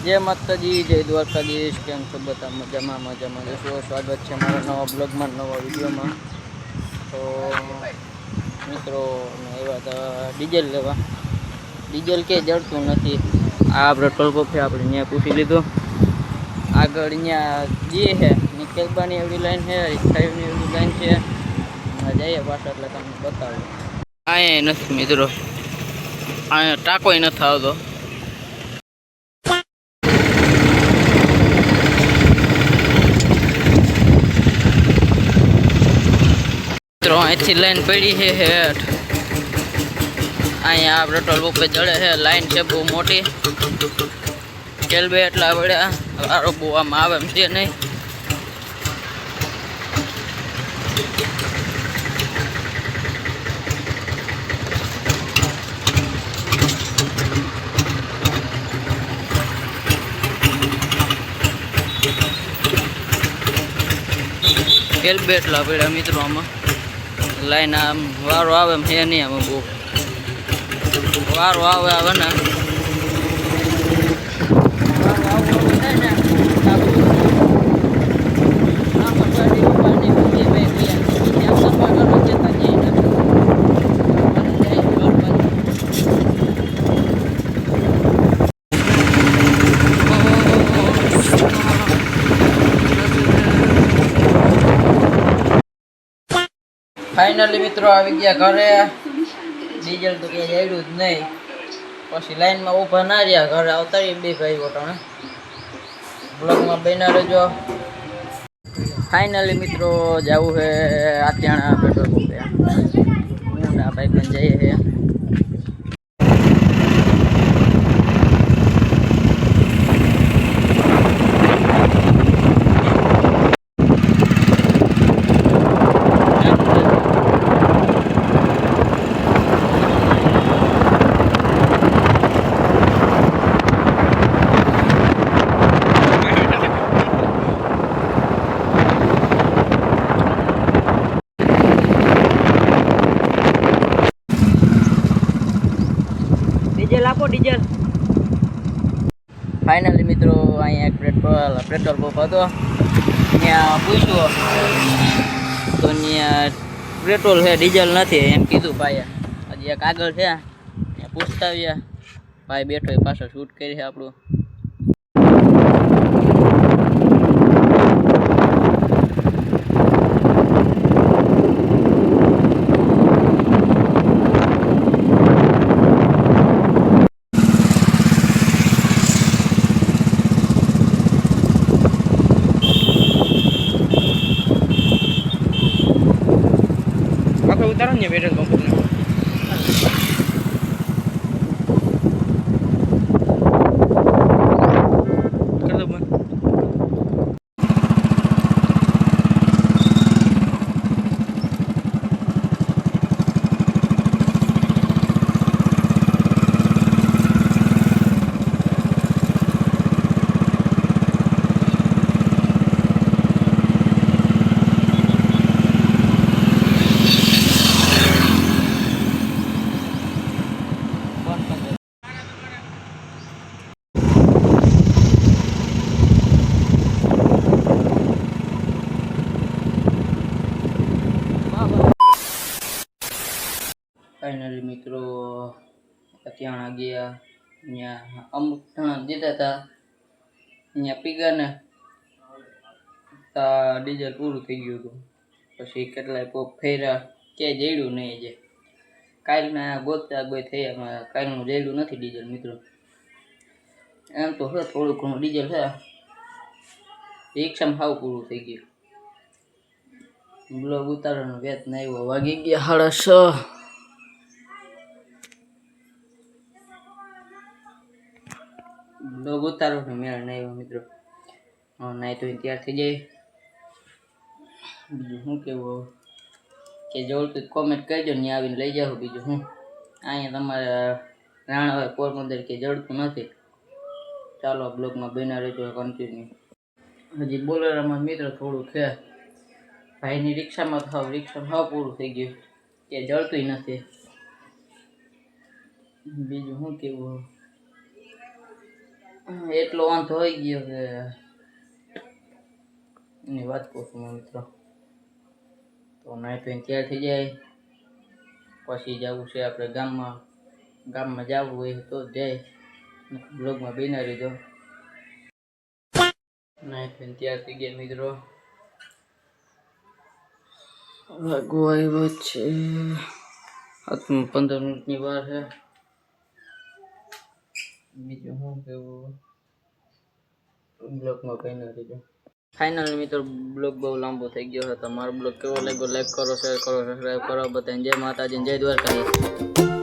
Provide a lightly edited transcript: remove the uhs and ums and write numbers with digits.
जय माताजी जय द्वारकाधीश केम छो बता मजा में जशो स्वागत है मारा नवा ब्लॉग में नवा वीडियो में। तो मित्रों एवं तो डीजल लेवा डीजल के जड़तू नहीं आ पेट्रोल पंप है अपने अँ पूछी लीधु आग जे है निकेलबानी एवडी लाइन है 58 एवडी लाइन है जाइए पास एट तक बताओ आए मित्रों अँ टाको नहीं आवतो। अँ लाइन पड़ी है हेठ अँ पेट्रोल पंप पे चढ़े है लाइन है बहुत मोटी केलबे एटला बड़ा वारो बो आम आवे एम छे नहीं। केलबे एटला बड़ा मित्रों आम लाइन आम वारो आवे एम है नहीं आम बो वारो आवे ने फाइनली मित्रों आ गया घरे डीजल तो क्या जड़ू ज नहीं पछी लाइन में ऊभा ना रहा घरे आवता बे भाई वटाणे ब्लॉग में बना रहो। फाइनली मित्रों जाऊ है आत्याणा पेट्रोल पंपे भाई बन जाइए है। डीजल आपो डीजल। फाइनली मित्रों अँ पेट्रोल पंप હતો ત્યાં પૂછ્યું તો ત્યાં પેટ્રોલ છે ડીઝલ નથી એમ કીધું ભાઈએ। હજી એક આગળ છે ત્યાં પૂછતા આવ્યા ભાઈ બેઠો એ પાછળ શૂટ કરી છે આપણું। उतारो ने पेट्रोल पंप ने कर दो बंद। फाइनली मित्रों अत्याणा गया अँ अमुक ठाणा दीधा था अँ पीगा ने डीजल पूरु थी गयु हतुं पछी केटलाय पोप फेर्या के जड्यु नहीं जे कालना गोता गोई थया कालनु जड्यु नथी डीजल मित्रों। एम तो है थोड़ું ઘણું डीजल है रिक्शा में हाव पूरु थी गयु। ब्लॉग उतारવાનો वेत नहीं આવ્યો वागी गया 6:30। ब्लॉग उतारવાનો मेळ नहीं આવ્યો मित्रों। नहीं तो तैयार थी जाए बीजू शू केवुं के जोड़तुं कॉमेंट करजो ने आवीने लई जाओ बीजू शू अँ तमारे राणा पोरबंदर के जड़तुं नथी। चालो ब्लॉग में बना रहो कंटिन्यू। हजी बोलेरा में मित्रों थोड़ुं है भाई रिक्शा में हाव पूरु थी गयु के जड़तुं नथी बीजू शू केवुं એટલો વાંધો હોઈ ગયો કે એની વાત કહું છું મિત્રો. તો નાઈ ધોઈને તૈયાર થઈ જાય પછી જવું છે આપણે ગામમાં જવું હોય તો જ જાય. બ્લોગમાં બિના રહીજો. નાઈ ધોઈને તૈયાર થઈ ગયા મિત્રો. વાગો આવ્યો છે 15 મિનિટની વાર છે. બીજું શું કેવું બ્લોગમાં કઈ ના રહીજો. ફાઇનલ મિત્રો બ્લોગ બહુ લાંબો થઈ ગયો છે. તમારો બ્લોગ કેવો લાગ્યો લાઈક કરો, શેર કરો, સબસ્ક્રાઈબ કરો. બધાને જય માતાજી, જય દ્વારકાધીશ.